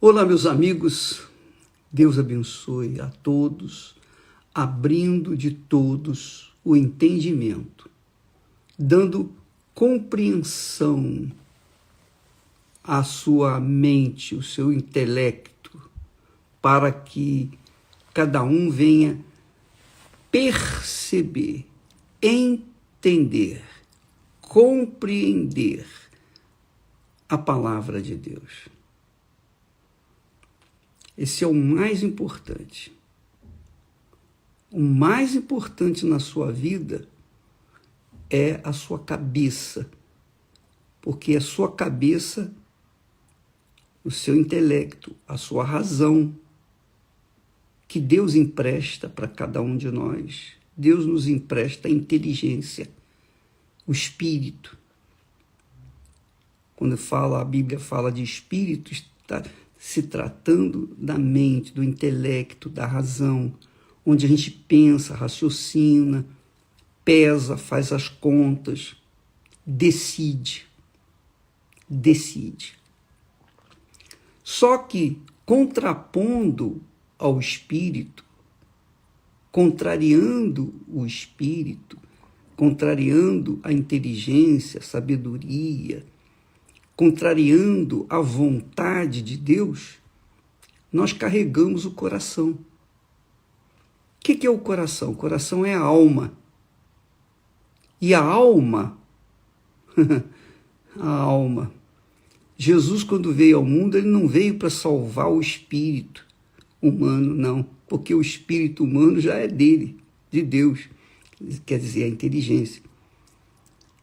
Olá, meus amigos, Deus abençoe a todos, abrindo de todos o entendimento, dando compreensão à sua mente, o seu intelecto, para que cada um venha perceber, entender, compreender a palavra de Deus. Esse é o mais importante. O mais importante na sua vida é a sua cabeça, porque a sua cabeça, o seu intelecto, a sua razão, que Deus empresta para cada um de nós. Deus nos empresta a inteligência, o espírito. Quando a Bíblia fala de espírito, está se tratando da mente, do intelecto, da razão, onde a gente pensa, raciocina, pesa, faz as contas, decide. Só que, contrapondo ao espírito, contrariando o espírito, contrariando a inteligência, a sabedoria, contrariando a vontade de Deus, nós carregamos o coração. O que é o coração? O coração é a alma. E a alma, a alma, Jesus, quando veio ao mundo, ele não veio para salvar o espírito humano, não, porque o espírito humano já é dele, de Deus, quer dizer, a inteligência.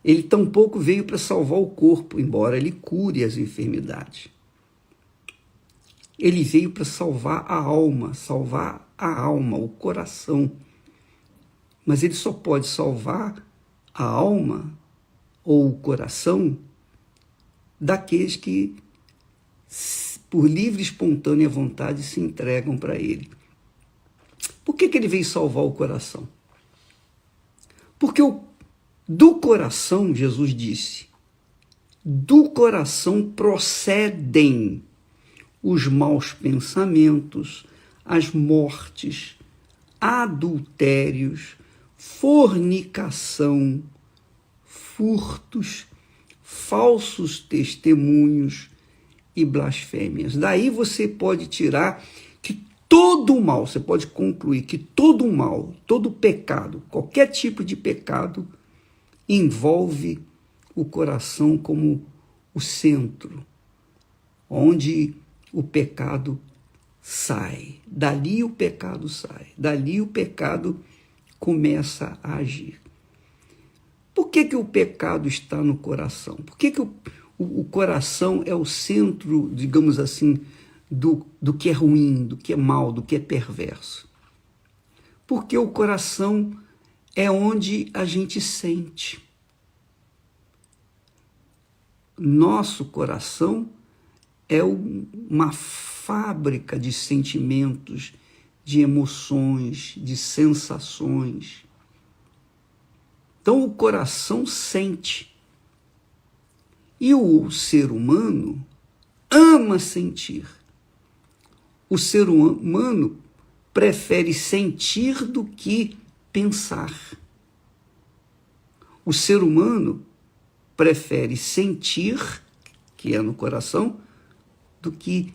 Ele tampouco veio para salvar o corpo, embora ele cure as enfermidades. Ele veio para salvar a alma, o coração. Mas ele só pode salvar a alma ou o coração daqueles que, por livre e espontânea vontade, se entregam para ele. Por que ele veio salvar o coração? Porque do coração, Jesus disse, do coração procedem os maus pensamentos, as mortes, adultérios, fornicação, furtos, falsos testemunhos e blasfêmias. Daí você pode tirar que todo o mal, você pode concluir que todo o mal, todo pecado, qualquer tipo de pecado, envolve o coração como o centro, onde o pecado sai. Dali o pecado sai. Dali o pecado começa a agir. Por que o pecado está no coração? Por que o coração é o centro, digamos assim, do que é ruim, do que é mal, do que é perverso? Porque o coração é onde a gente sente. Nosso coração é uma fábrica de sentimentos, de emoções, de sensações. Então o coração sente. E o ser humano ama sentir. O ser humano prefere sentir do que pensar. O ser humano prefere sentir, que é no coração, do que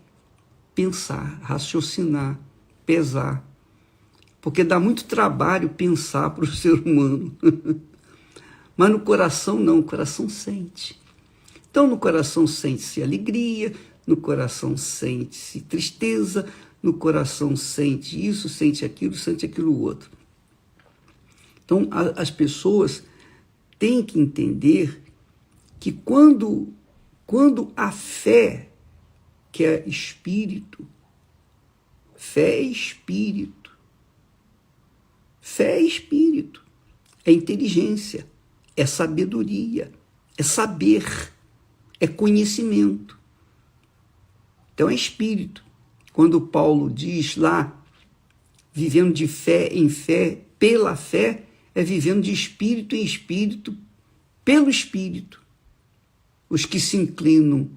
pensar, raciocinar, pesar. Porque dá muito trabalho pensar para o ser humano. Mas no coração não, o coração sente. Então no coração sente-se alegria, no coração sente-se tristeza, no coração sente isso, sente aquilo outro. Então, as pessoas têm que entender que quando a fé, que é espírito, fé é espírito, é inteligência, é sabedoria, é saber, é conhecimento. Então, é espírito. Quando Paulo diz lá, vivendo de fé em fé, pela fé, é vivendo de espírito em espírito, pelo espírito. Os que se inclinam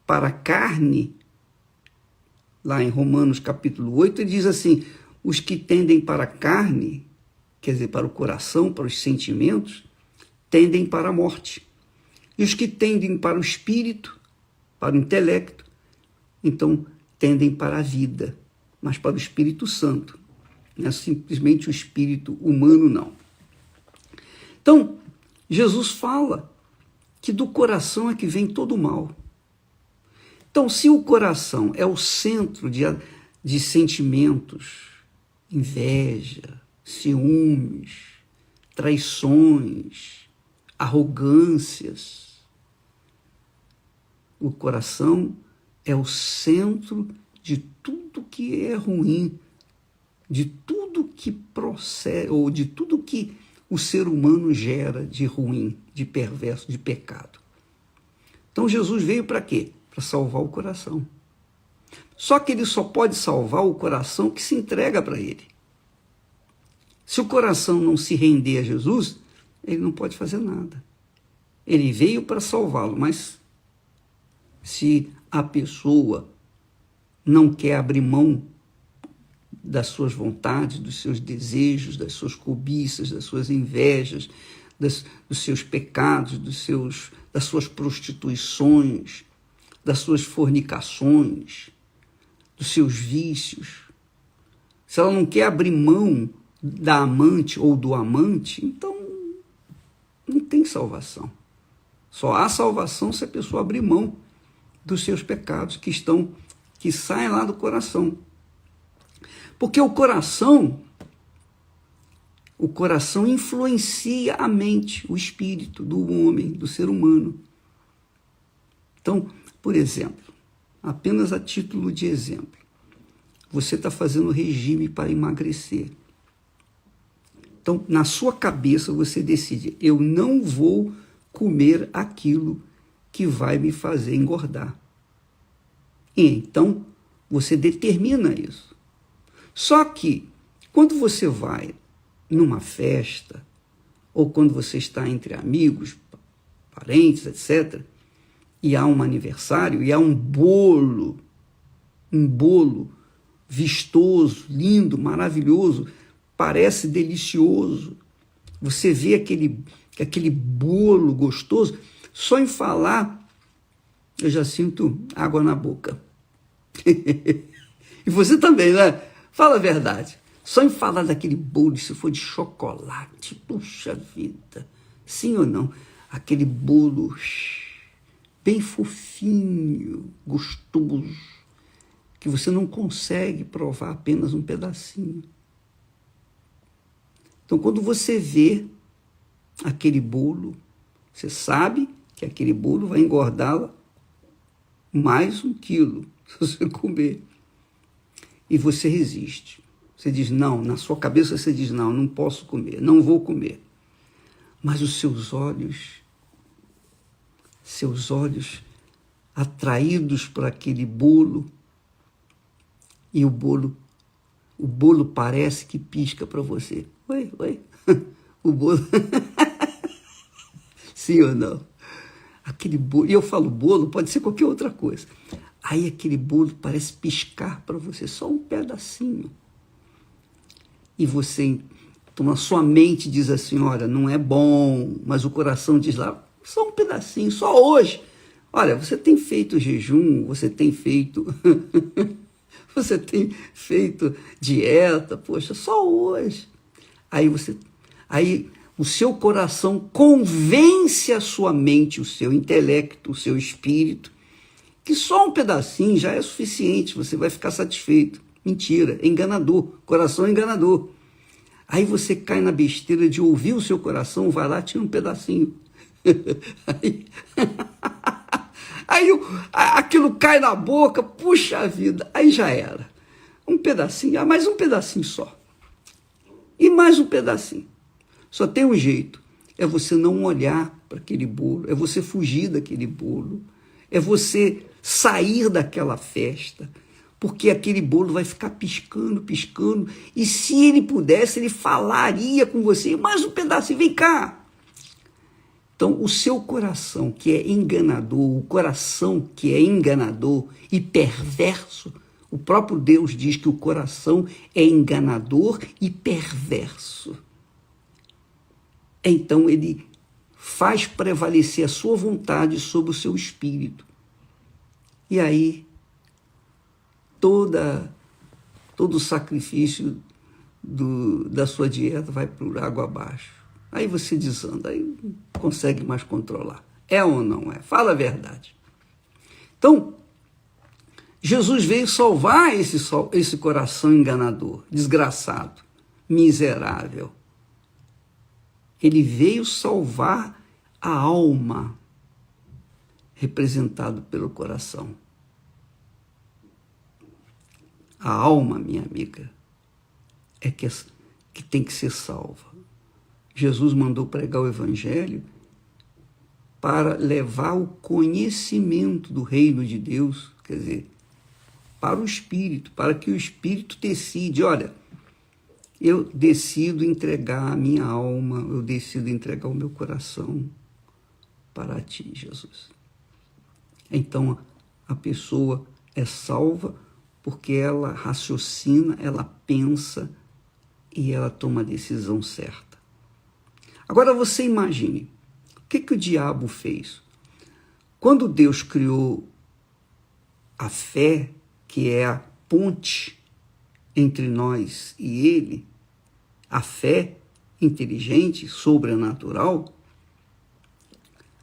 para a carne lá em Romanos capítulo 8, ele diz assim: os que tendem para a carne, quer dizer, para o coração, para os sentimentos, tendem para a morte. E os que tendem para o espírito, para o intelecto, então tendem para a vida, mas para o Espírito Santo. Não é simplesmente o espírito humano, não. Então, Jesus fala que do coração é que vem todo o mal. Então, se o coração é o centro de sentimentos, inveja, ciúmes, traições, arrogâncias, o coração é o centro de tudo que é ruim, de tudo que procede, ou de tudo que o ser humano gera de ruim, de perverso, de pecado. Então Jesus veio para quê? Para salvar o coração. Só que ele só pode salvar o coração que se entrega para ele. Se o coração não se render a Jesus, ele não pode fazer nada. Ele veio para salvá-lo, mas se a pessoa não quer abrir mão das suas vontades, dos seus desejos, das suas cobiças, das suas invejas, dos seus pecados, das suas prostituições, das suas fornicações, dos seus vícios, se ela não quer abrir mão da amante ou do amante, então não tem salvação. Só há salvação se a pessoa abrir mão dos seus pecados que saem lá do coração. Porque o coração influencia a mente, o espírito do homem, do ser humano. Então, por exemplo, apenas a título de exemplo, você está fazendo regime para emagrecer. Então, na sua cabeça, você decide: eu não vou comer aquilo que vai me fazer engordar. E então, você determina isso. Só que, quando você vai numa festa, ou quando você está entre amigos, parentes, etc., e há um aniversário, e há um bolo vistoso, lindo, maravilhoso, parece delicioso. Você vê aquele bolo gostoso, só em falar, eu já sinto água na boca. E você também, né? Fala a verdade. Só em falar daquele bolo, se for de chocolate, puxa vida, sim ou não? Aquele bolo bem fofinho, gostoso, que você não consegue provar apenas um pedacinho. Então, quando você vê aquele bolo, você sabe que aquele bolo vai engordá-la mais 1 quilo, se você comer. E você resiste. Você diz não, na sua cabeça você diz não, não posso comer, não vou comer. Mas os seus olhos atraídos por aquele bolo, e o bolo parece que pisca para você. Oi, o bolo. Sim ou não? Aquele bolo, e eu falo bolo, pode ser qualquer outra coisa. Aí aquele bolo parece piscar para você, só um pedacinho. E você, então a sua mente diz assim, olha, não é bom, mas o coração diz lá, só um pedacinho, só hoje. Olha, você tem feito jejum, você tem feito dieta, poxa, só hoje. Aí o seu coração convence a sua mente, o seu intelecto, o seu espírito, que só um pedacinho já é suficiente, você vai ficar satisfeito. Mentira, é enganador, coração é enganador. Aí você cai na besteira de ouvir o seu coração, vai lá, tira um pedacinho. Aí aquilo cai na boca, puxa vida, aí já era. Um pedacinho, mais um pedacinho só. E mais um pedacinho. Só tem um jeito, é você não olhar para aquele bolo, é você fugir daquele bolo, é você sair daquela festa, porque aquele bolo vai ficar piscando, e se ele pudesse, ele falaria com você, mais um pedacinho, vem cá. Então, o seu coração que é enganador, o coração que é enganador e perverso, O próprio Deus diz que o coração é enganador e perverso. Então ele faz prevalecer a sua vontade sobre o seu espírito. E aí, todo o sacrifício da sua dieta vai por água abaixo. Aí você desanda, aí não consegue mais controlar. É ou não é? Fala a verdade. Então, Jesus veio salvar esse coração enganador, desgraçado, miserável. Ele veio salvar a alma, representado pelo coração. A alma, minha amiga, é que tem que ser salva. Jesus mandou pregar o evangelho para levar o conhecimento do reino de Deus, quer dizer, para o Espírito, para que o Espírito decide, olha, eu decido entregar a minha alma, eu decido entregar o meu coração para ti, Jesus. Então, a pessoa é salva porque ela raciocina, ela pensa e ela toma a decisão certa. Agora você imagine, o que o diabo fez? Quando Deus criou a fé, que é a ponte entre nós e ele, a fé inteligente, sobrenatural,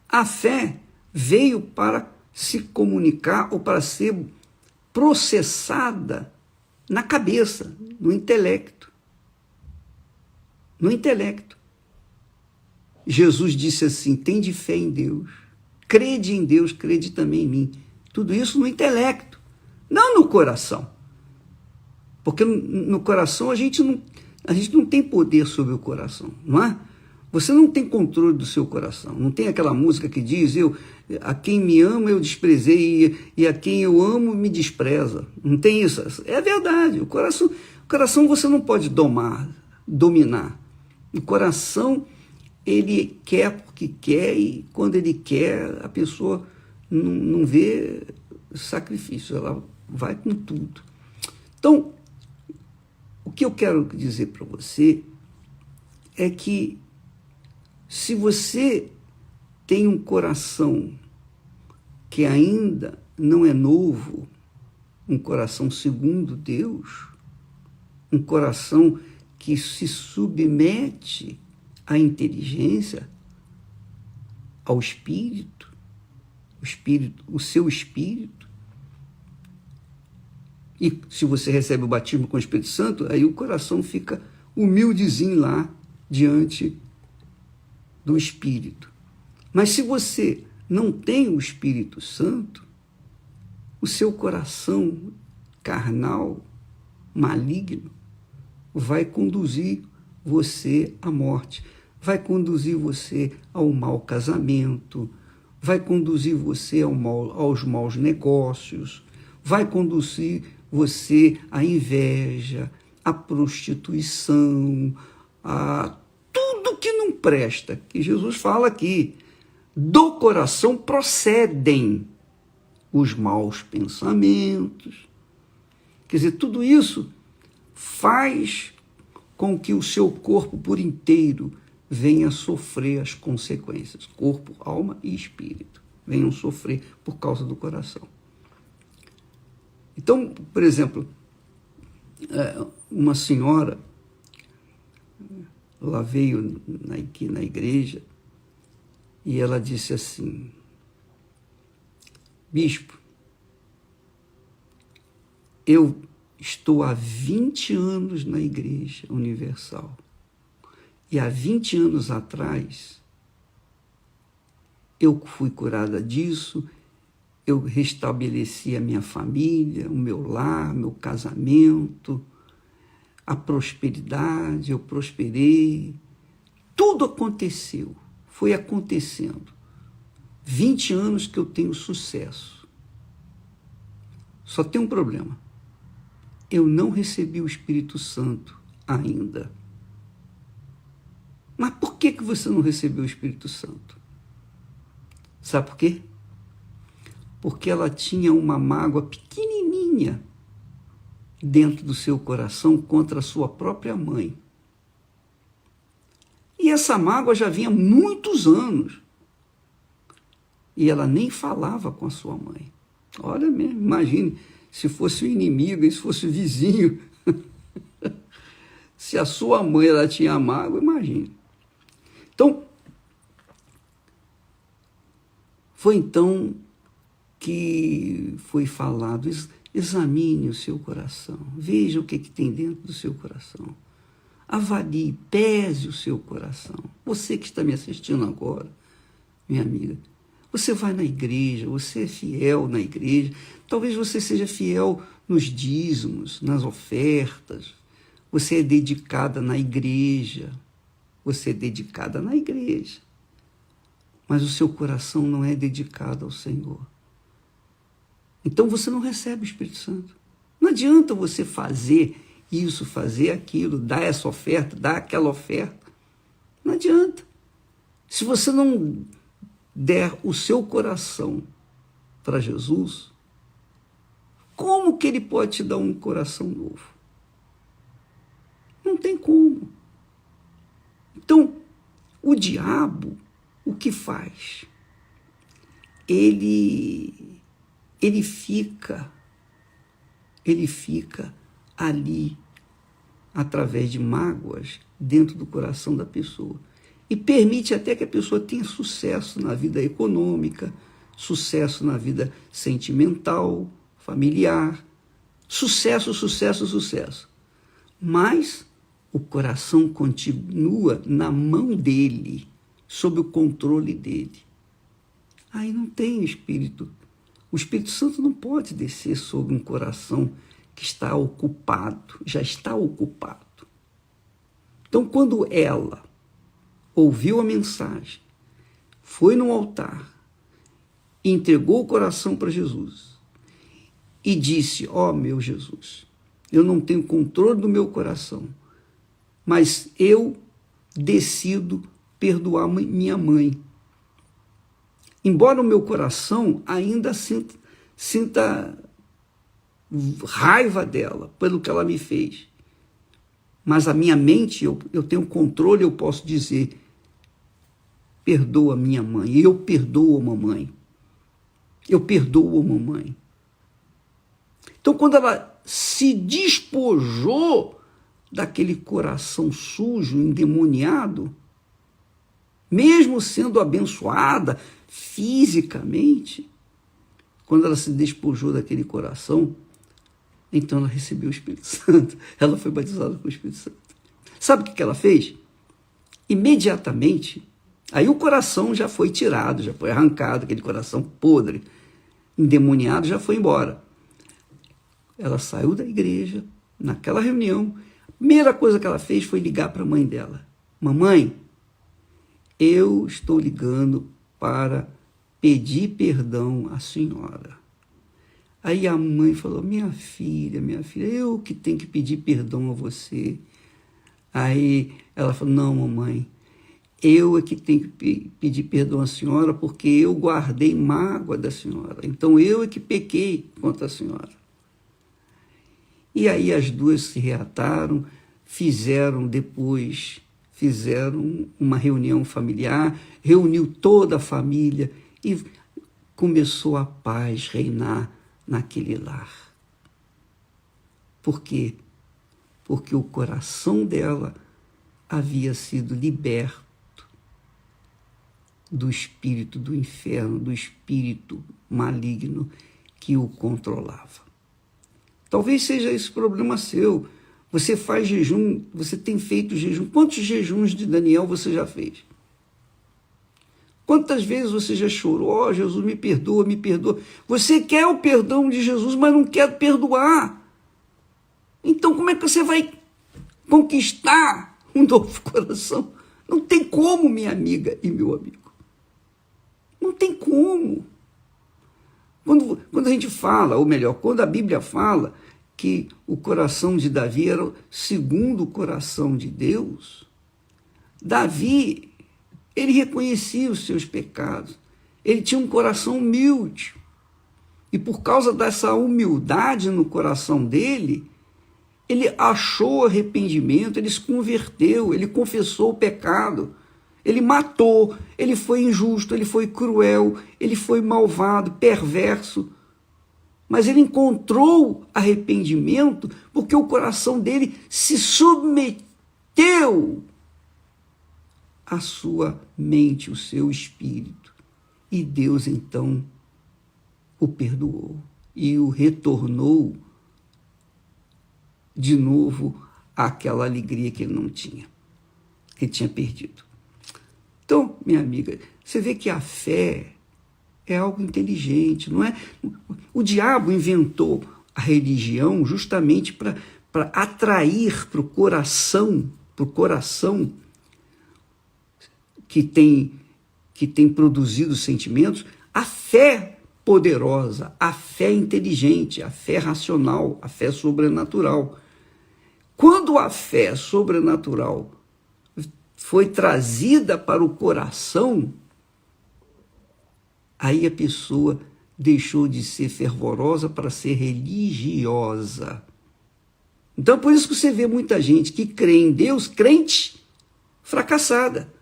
a fé veio para se comunicar ou para ser processada na cabeça, no intelecto. No intelecto. Jesus disse assim, tende fé em Deus, crede em Deus, crede também em mim. Tudo isso no intelecto, não no coração. Porque no coração a gente não tem poder sobre o coração, não é? Você não tem controle do seu coração. Não tem aquela música que diz, a quem me ama eu desprezei e a quem eu amo me despreza. Não tem isso. É verdade. O coração você não pode dominar. O coração, ele quer porque quer e quando ele quer, a pessoa não vê sacrifício. Ela vai com tudo. Então, o que eu quero dizer para você é que se você tem um coração que ainda não é novo, um coração segundo Deus, um coração que se submete à inteligência, ao espírito, o seu espírito, e se você recebe o batismo com o Espírito Santo, aí o coração fica humildezinho lá diante do Espírito. Mas se você não tem o Espírito Santo, o seu coração carnal, maligno, vai conduzir você à morte, vai conduzir você ao mau casamento, vai conduzir você aos maus negócios, vai conduzir você à inveja, à prostituição, a tudo que não presta, que Jesus fala aqui. Do coração procedem os maus pensamentos. Quer dizer, tudo isso faz com que o seu corpo por inteiro venha sofrer as consequências. Corpo, alma e espírito venham sofrer por causa do coração. Então, por exemplo, uma senhora, ela veio aqui na igreja e ela disse assim, bispo, eu estou há 20 anos na Igreja Universal e há 20 anos atrás eu fui curada disso, eu restabeleci a minha família, o meu lar, meu casamento, a prosperidade, eu prosperei, tudo aconteceu, foi acontecendo. 20 anos que eu tenho sucesso. Só tem um problema. Eu não recebi o Espírito Santo ainda. Mas por que você não recebeu o Espírito Santo? Sabe por quê? Porque ela tinha uma mágoa pequenininha dentro do seu coração contra a sua própria mãe. E essa mágoa já vinha há muitos anos. E ela nem falava com a sua mãe. Olha mesmo, imagine, se fosse o inimigo, se fosse o vizinho. Se a sua mãe ela tinha mágoa, imagine. Então, foi então que foi falado, examine o seu coração, veja o que tem dentro do seu coração. Avalie, pese o seu coração. Você que está me assistindo agora, minha amiga, você vai na igreja, você é fiel na igreja, talvez você seja fiel nos dízimos, nas ofertas, você é dedicada na igreja, mas o seu coração não é dedicado ao Senhor. Então você não recebe o Espírito Santo. Não adianta você fazer isso, fazer aquilo, dar essa oferta, dar aquela oferta. Não adianta. Se você não der o seu coração para Jesus, como que ele pode te dar um coração novo? Não tem como. Então, o diabo, o que faz? Ele fica ali, através de mágoas, dentro do coração da pessoa. E permite até que a pessoa tenha sucesso na vida econômica, sucesso na vida sentimental, familiar, sucesso. Mas o coração continua na mão dele, sob o controle dele. Aí não tem o Espírito. O Espírito Santo não pode descer sobre um coração que está ocupado, já está ocupado. Então, quando ela ouviu a mensagem, foi no altar, entregou o coração para Jesus e disse: ó meu Jesus, eu não tenho controle do meu coração, mas eu decido perdoar minha mãe. Embora o meu coração ainda sinta raiva dela pelo que ela me fez, mas a minha mente, eu tenho controle, eu posso dizer: perdoa minha mãe, eu perdoo a mamãe. Eu perdoo a mamãe. Então, quando ela se despojou daquele coração sujo, endemoniado, mesmo sendo abençoada fisicamente, quando ela se despojou daquele coração, então ela recebeu o Espírito Santo. Ela foi batizada com o Espírito Santo. Sabe o que ela fez? Imediatamente, aí o coração já foi tirado, já foi arrancado, aquele coração podre, endemoniado, já foi embora. Ela saiu da igreja, naquela reunião, a primeira coisa que ela fez foi ligar para a mãe dela. Mamãe, eu estou ligando para pedir perdão à senhora. Aí a mãe falou: minha filha, eu que tenho que pedir perdão a você. Aí ela falou: não, mamãe, eu é que tenho que pedir perdão à senhora porque eu guardei mágoa da senhora. Então eu é que pequei contra a senhora. E aí as duas se reataram, fizeram uma reunião familiar, reuniu toda a família e começou a paz reinar naquele lar. Por quê? Porque o coração dela havia sido liberto do espírito do inferno, do espírito maligno que o controlava. Talvez seja esse problema seu. Você faz jejum, você tem feito jejum. Quantos jejuns de Daniel você já fez? Quantas vezes você já chorou? Ó, Jesus, me perdoa, me perdoa. Você quer o perdão de Jesus, mas não quer perdoar. Então, como é que você vai conquistar um novo coração? Não tem como, minha amiga e meu amigo. Não tem como. Quando a gente fala, ou melhor, quando a Bíblia fala que o coração de Davi era segundo o coração de Deus, Davi, ele reconhecia os seus pecados, ele tinha um coração humilde, e por causa dessa humildade no coração dele, Ele achou arrependimento, ele se converteu, ele confessou o pecado, ele matou, ele foi injusto, ele foi cruel, ele foi malvado, perverso. Mas ele encontrou arrependimento porque o coração dele se submeteu à sua mente, o seu espírito. E Deus então o perdoou e o retornou de novo àquela alegria que ele não tinha, que ele tinha perdido. Então, minha amiga, você vê que a fé é algo inteligente, não é? O diabo inventou a religião justamente para atrair para o coração que tem produzido sentimentos, a fé poderosa, a fé inteligente, a fé racional, a fé sobrenatural. Quando a fé sobrenatural foi trazida para o coração, aí a pessoa deixou de ser fervorosa para ser religiosa. Então, por isso que você vê muita gente que crê em Deus, crente, fracassada,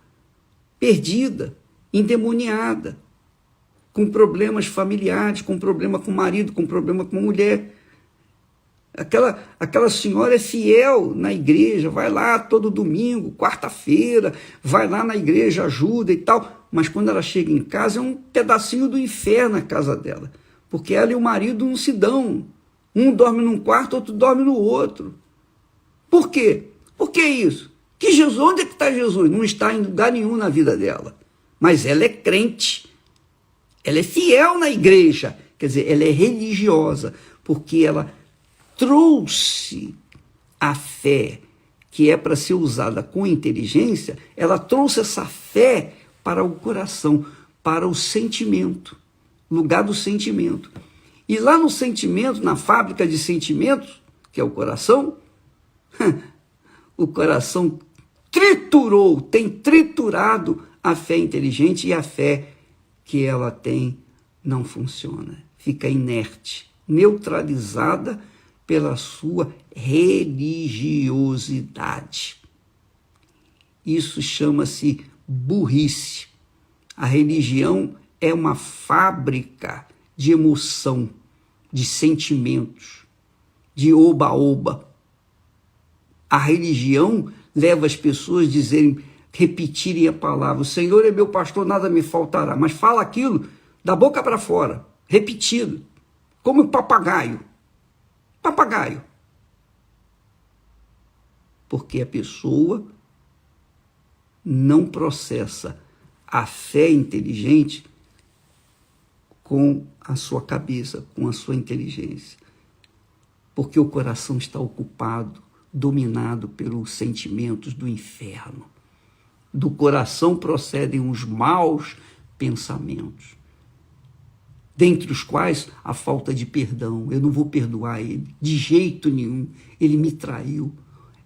perdida, endemoniada, com problemas familiares, com problema com o marido, com problema com a mulher. Aquela senhora é fiel na igreja, vai lá todo domingo, quarta-feira, vai lá na igreja, ajuda e tal, mas quando ela chega em casa é um pedacinho do inferno a casa dela, porque ela e o marido não se dão, um dorme num quarto, outro dorme no outro. Por quê? Por que isso? Que Jesus, onde é que está Jesus? Não está em lugar nenhum na vida dela, mas ela é crente, ela é fiel na igreja, quer dizer, ela é religiosa, porque ela trouxe a fé, que é para ser usada com inteligência, ela trouxe essa fé para o coração, para o sentimento, lugar do sentimento. E lá no sentimento, na fábrica de sentimentos, que é o coração tem triturado a fé inteligente, e a fé que ela tem não funciona, fica inerte, neutralizada pela sua religiosidade. Isso chama-se burrice. A religião é uma fábrica de emoção, de sentimentos, de oba-oba. A religião leva as pessoas a repetirem a palavra: o Senhor é meu pastor, nada me faltará. Mas fala aquilo da boca para fora, repetido, como um papagaio. Papagaio. Porque a pessoa não processa a fé inteligente com a sua cabeça, com a sua inteligência. Porque o coração está ocupado, dominado pelos sentimentos do inferno. Do coração procedem os maus pensamentos, dentre os quais a falta de perdão. Eu não vou perdoar ele, de jeito nenhum. Ele me traiu,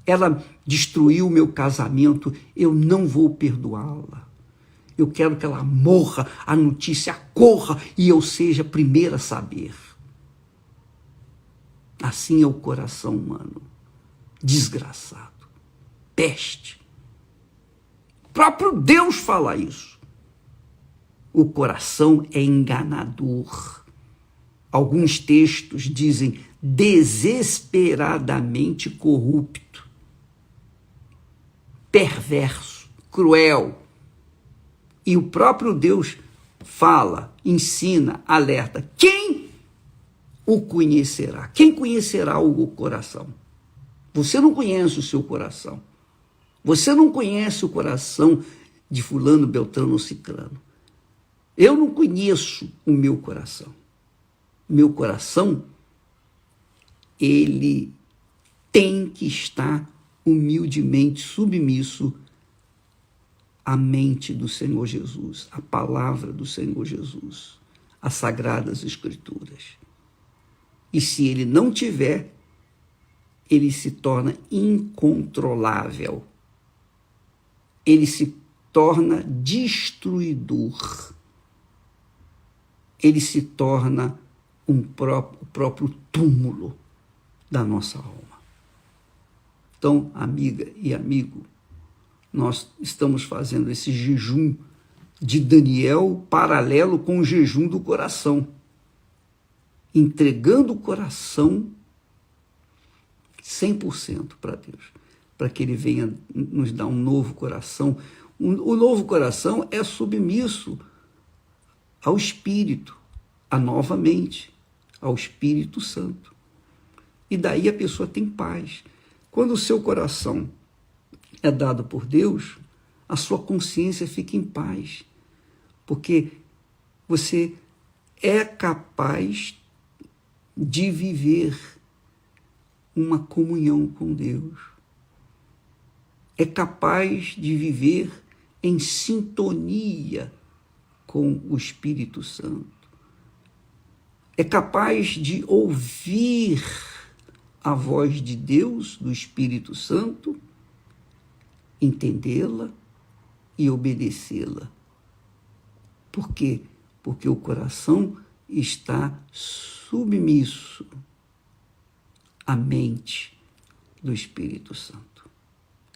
ela destruiu o meu casamento, eu não vou perdoá-la. Eu quero que ela morra, a notícia corra e eu seja a primeira a saber. Assim é o coração humano, desgraçado, peste. O próprio Deus fala isso. O coração é enganador. Alguns textos dizem desesperadamente corrupto, perverso, cruel. E o próprio Deus fala, ensina, alerta. Quem o conhecerá? Quem conhecerá o coração? Você não conhece o seu coração. Você não conhece o coração de fulano, beltrano ou ciclano. Eu não conheço o meu coração. Meu coração, ele tem que estar humildemente submisso à mente do Senhor Jesus, à palavra do Senhor Jesus, às Sagradas Escrituras. E se ele não tiver, ele se torna incontrolável. Ele se torna destruidor. Ele se torna o próprio túmulo da nossa alma. Então, amiga e amigo, nós estamos fazendo esse jejum de Daniel paralelo com o jejum do coração, entregando o coração 100% para Deus, para que Ele venha nos dar um novo coração. O novo coração é submisso ao Espírito, à nova mente, ao Espírito Santo. E daí a pessoa tem paz. Quando o seu coração é dado por Deus, a sua consciência fica em paz, porque você é capaz de viver uma comunhão com Deus. É capaz de viver em sintonia com o Espírito Santo. É capaz de ouvir a voz de Deus, do Espírito Santo, entendê-la e obedecê-la. Por quê? Porque o coração está submisso à mente do Espírito Santo,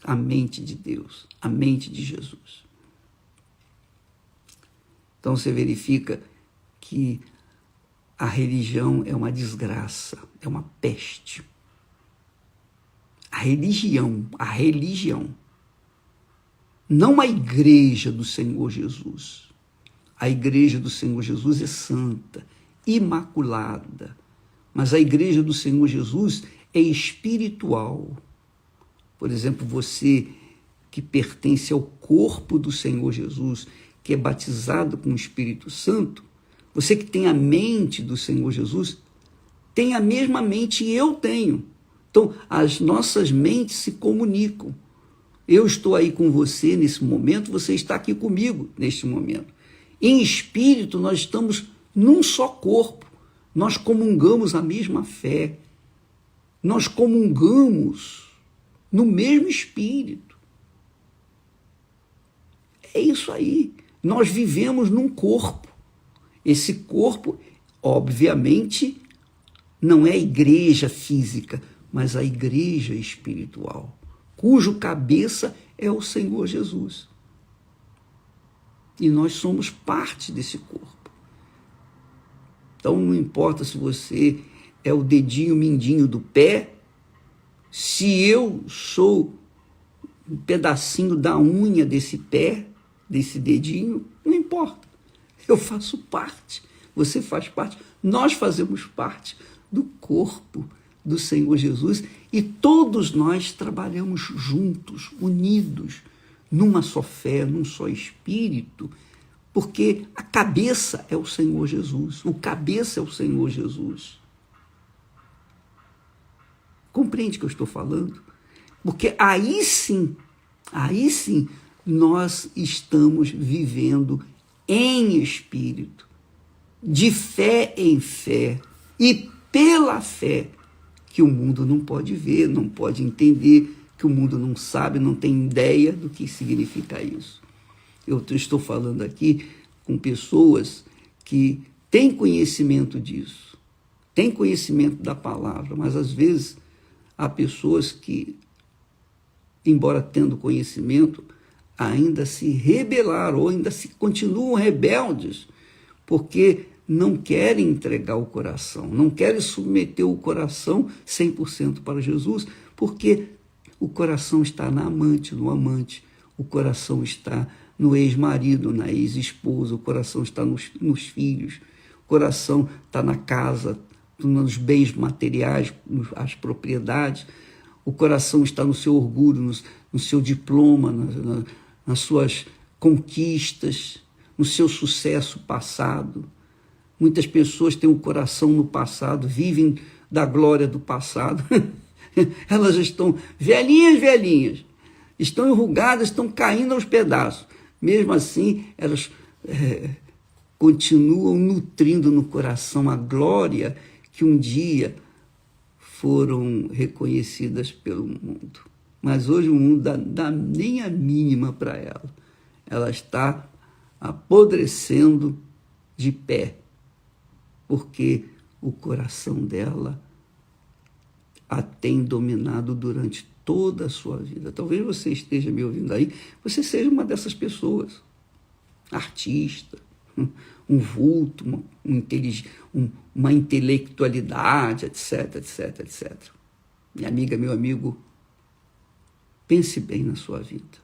à mente de Deus, à mente de Jesus. Então você verifica que a religião é uma desgraça, é uma peste. A religião, não a igreja do Senhor Jesus. A igreja do Senhor Jesus é santa, imaculada, mas a igreja do Senhor Jesus é espiritual. Por exemplo, você que pertence ao corpo do Senhor Jesus, que é batizado com o Espírito Santo, você que tem a mente do Senhor Jesus, tem a mesma mente que eu tenho. Então, as nossas mentes se comunicam. Eu estou aí com você nesse momento, você está aqui comigo neste momento. Em espírito, nós estamos num só corpo. Nós comungamos a mesma fé. Nós comungamos no mesmo espírito. É isso aí. Nós vivemos num corpo. Esse corpo, obviamente, não é a igreja física, mas a igreja espiritual, cujo cabeça é o Senhor Jesus. E nós somos parte desse corpo. Então não importa se você é o dedinho mindinho do pé, se eu sou um pedacinho da unha desse pé, desse dedinho, não importa. Eu faço parte, você faz parte, nós fazemos parte do corpo do Senhor Jesus e todos nós trabalhamos juntos, unidos, numa só fé, num só espírito, porque a cabeça é o Senhor Jesus, o cabeça é o Senhor Jesus. Compreende o que eu estou falando? Porque aí sim, nós estamos vivendo em espírito, de fé em fé e pela fé, que o mundo não pode ver, não pode entender, que o mundo não sabe, não tem ideia do que significa isso. Eu estou falando aqui com pessoas que têm conhecimento disso, têm conhecimento da palavra, mas às vezes há pessoas que, embora tendo conhecimento, ainda se rebelaram ou ainda se continuam rebeldes, porque não querem entregar o coração, não querem submeter o coração 100% para Jesus, porque o coração está na amante, no amante, o coração está no ex-marido, na ex-esposa, o coração está nos filhos, o coração está na casa, nos bens materiais, as propriedades, o coração está no seu orgulho, no seu diploma, nas suas conquistas, no seu sucesso passado. Muitas pessoas têm o coração no passado, vivem da glória do passado. Elas estão velhinhas, estão enrugadas, estão caindo aos pedaços. Mesmo assim, elas continuam nutrindo no coração a glória que um dia foram reconhecidas pelo mundo. Mas hoje o mundo dá nem a mínima para ela. Ela está apodrecendo de pé, porque o coração dela a tem dominado durante toda a sua vida. Talvez você esteja me ouvindo aí, você seja uma dessas pessoas, artista, um vulto, uma intelectualidade, etc, etc, etc. Minha amiga, meu amigo, pense bem na sua vida.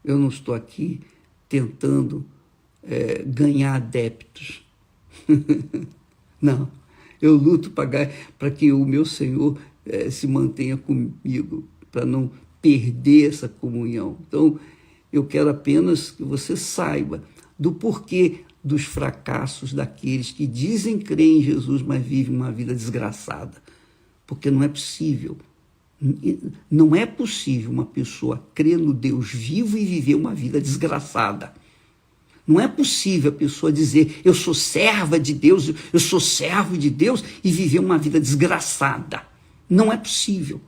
Eu não estou aqui tentando ganhar adeptos. Não, eu luto para que o meu Senhor se mantenha comigo, para não perder essa comunhão. Então, eu quero apenas que você saiba do porquê dos fracassos daqueles que dizem crer em Jesus, mas vivem uma vida desgraçada. Porque não é possível. Não é possível uma pessoa crer no Deus vivo e viver uma vida desgraçada. Não é possível a pessoa dizer, eu sou serva de Deus, eu sou servo de Deus e viver uma vida desgraçada. Não é possível.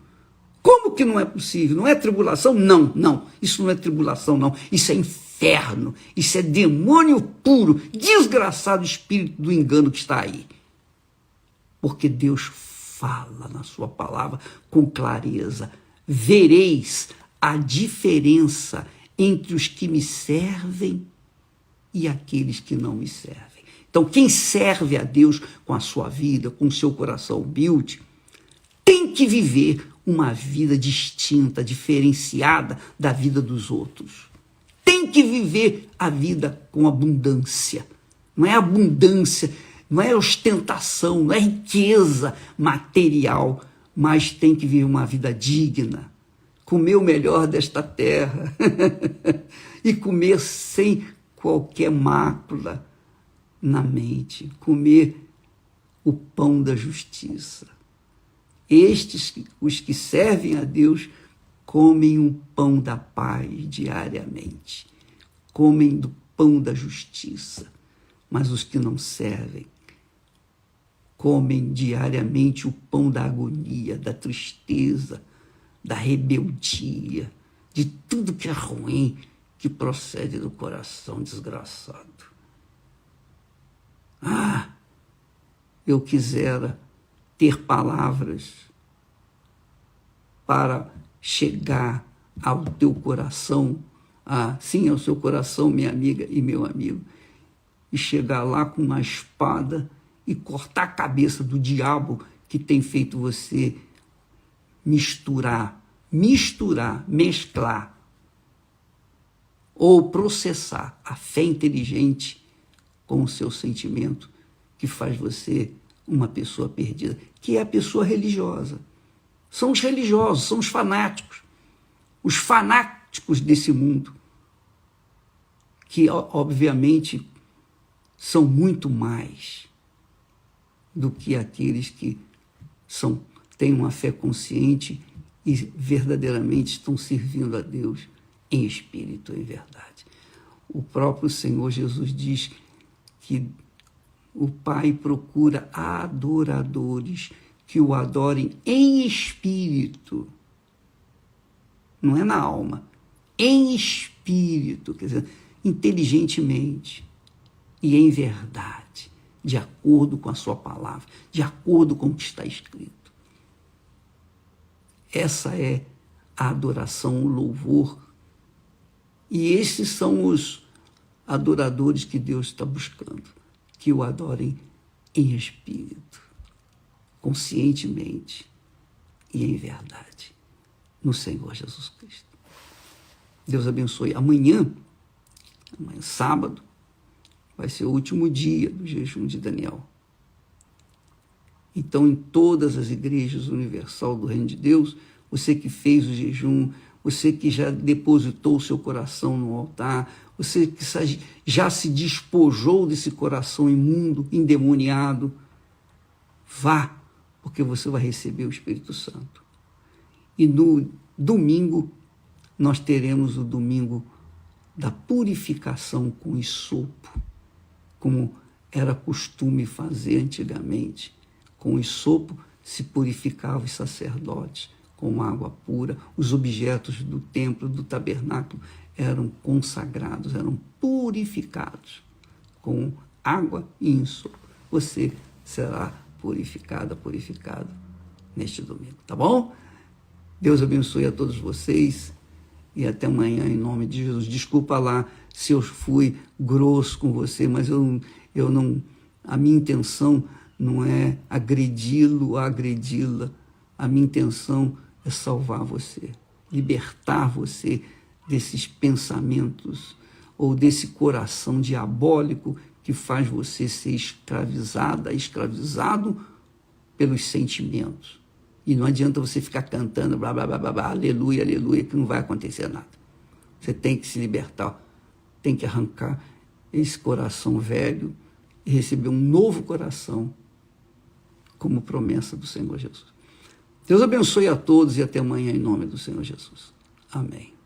Como que não é possível? Não é tribulação? Não, não. Isso não é tribulação, não. Isso é inferno. Isso é demônio puro, desgraçado espírito do engano que está aí. Porque Deus fala na sua palavra com clareza. Vereis a diferença entre os que me servem e aqueles que não me servem. Então, quem serve a Deus com a sua vida, com o seu coração humilde, tem que viver uma vida distinta, diferenciada da vida dos outros. Tem que viver a vida com abundância. Não é abundância, não é ostentação, não é riqueza material, mas tem que viver uma vida digna, comer o melhor desta terra e comer sem qualquer mácula na mente, comer o pão da justiça. Estes, os que servem a Deus, comem o pão da paz diariamente, comem do pão da justiça, mas os que não servem, comem diariamente o pão da agonia, da tristeza, da rebeldia, de tudo que é ruim, que procede do coração desgraçado. Ah, eu quisera ter palavras para chegar ao teu coração, sim, ao seu coração, minha amiga e meu amigo, e chegar lá com uma espada e cortar a cabeça do diabo que tem feito você mesclar, ou processar a fé inteligente com o seu sentimento, que faz você uma pessoa perdida, que é a pessoa religiosa. São os religiosos, são os fanáticos desse mundo, que obviamente são muito mais do que aqueles que têm uma fé consciente e verdadeiramente estão servindo a Deus em espírito e em verdade. O próprio Senhor Jesus diz que o Pai procura adoradores que o adorem em espírito, não é na alma, em espírito, quer dizer, inteligentemente e em verdade, de acordo com a sua palavra, de acordo com o que está escrito. Essa é a adoração, o louvor, e esses são os adoradores que Deus está buscando, que o adorem em espírito, conscientemente e em verdade, no Senhor Jesus Cristo. Deus abençoe. Amanhã, sábado, vai ser o último dia do jejum de Daniel. Então, em todas as igrejas universal do Reino de Deus, você que fez o jejum, você que já depositou o seu coração no altar, você que já se despojou desse coração imundo, endemoniado, vá, porque você vai receber o Espírito Santo. E no domingo, nós teremos o domingo da purificação com hisopo, como era costume fazer antigamente. Com hisopo se purificavam os sacerdotes com água pura, os objetos do templo, do tabernáculo, eram consagrados, eram purificados com água e hisopo. Você será purificado neste domingo, tá bom? Deus abençoe a todos vocês e até amanhã em nome de Jesus. Desculpa lá se eu fui grosso com você, mas eu não, a minha intenção não é agredi-lo ou agredi-la. A minha intenção é salvar você, libertar você desses pensamentos ou desse coração diabólico que faz você ser escravizado pelos sentimentos. E não adianta você ficar cantando, blá, blá, blá, blá, blá, aleluia, aleluia, que não vai acontecer nada. Você tem que se libertar, tem que arrancar esse coração velho e receber um novo coração, como promessa do Senhor Jesus. Deus abençoe a todos e até amanhã em nome do Senhor Jesus. Amém.